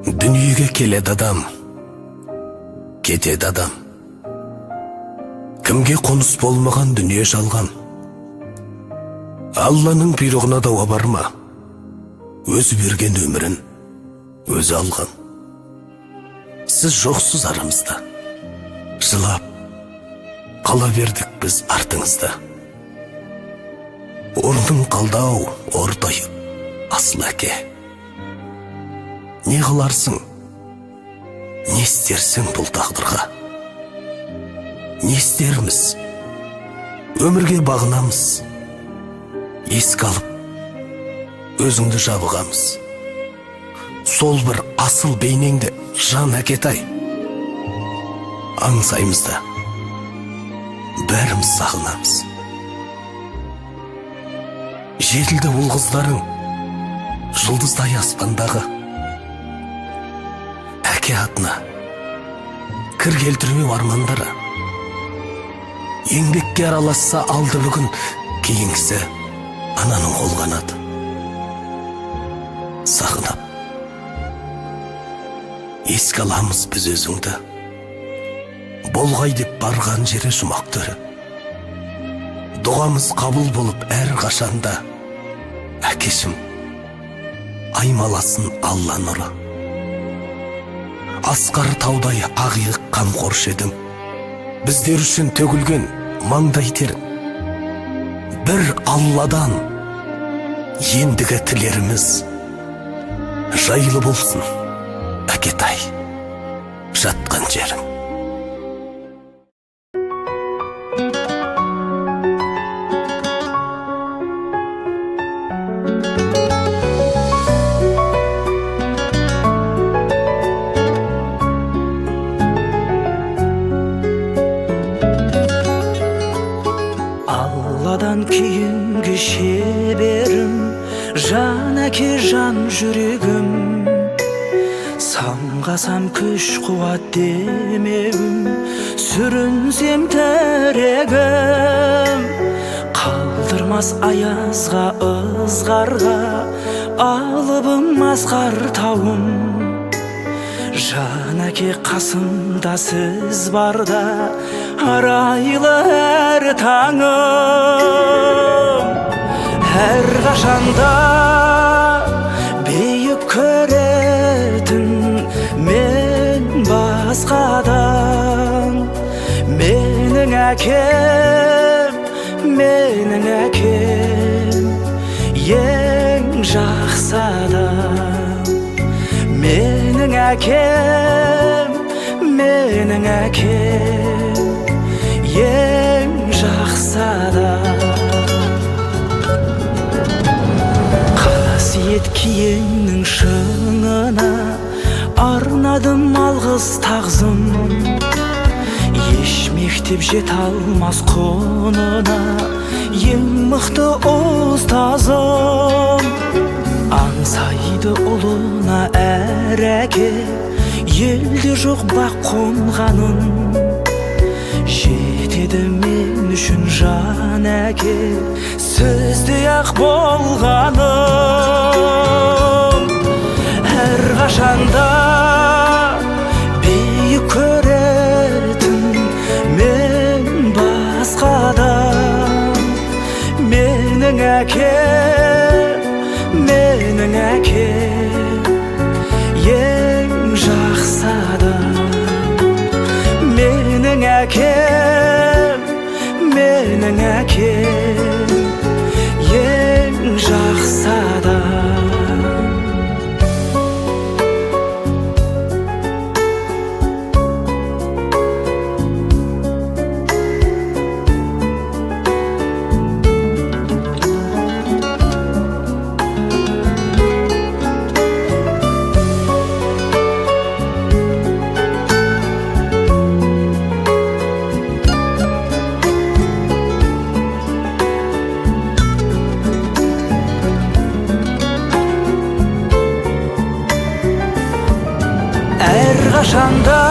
Дүниеге келеді адам, кетеді адам. Кімге қоныс болмаған дүние жалған. Алланың бұйрығына дауа бар ма? Өзі берген өмірін өзі алған. Сіз жоқсыз арамызда, жылап қала бердік біз артыңызда. Орның қалдау, ортайып, асыл әке. Не қыларсың, не істерсің бұл тағдырға? Не істерміз, өмірге бағынамыз, еске алып, өзіңді жабығамыз. Сол бір асыл бейнеңді жан әкетай, аңсаймызда, бәріміз сағынамыз. Жетілді ұл қыздарың, жұлдыздай аспандағы. Әке атына кір келтірмеу армандары. Еңбекке араласса алды бүгін, кейінгісі ананың қолғанады. Сағынап еске аламыз біз өзіңді, болғай деп барған жері жұмақ төрі. Дұғамыз қабыл болып әр қашанда, әкешім аймаласын Алла нұры. Асқар таудай ақиық қамқоршы едің, біздер үшін төгілген маңдай тер. Бір Алладан ендігі тілеріміз жайлы болсын, әкетай, жатқан жерің. Алладан кейінгі шеберім, жан әке жан жүрегім. Самғасам күш қуат демеуім, сүрінсем тірегім. Қалдырмас аязға ызғарға, алыбым асқар тауым. Жан әке қасымда сіз барда, арайлы әр таңым. Әр қашанда бейік көретін мен басқадан. Менің әкем, менің әкем, ең жақсы адам. Менің әкем, менің әкем, ең жақсы адам. Қасиет киеңнің шыңына арнадым алғыс тағзым. Еш мектеп жете алмас құнына ең мықты ұстазым. Аңсайды ұлына әр әке, елде жоқ бақ қонғанын. Жетеді мен үшін жан әке, сөздей ақ болғаным. Әр қашанда бейік көретін мен басқадан. Менің әкем, менің әкем, ең жақсы адам. Менің әкем, менің әкем, ең жақсы адам. Қашанда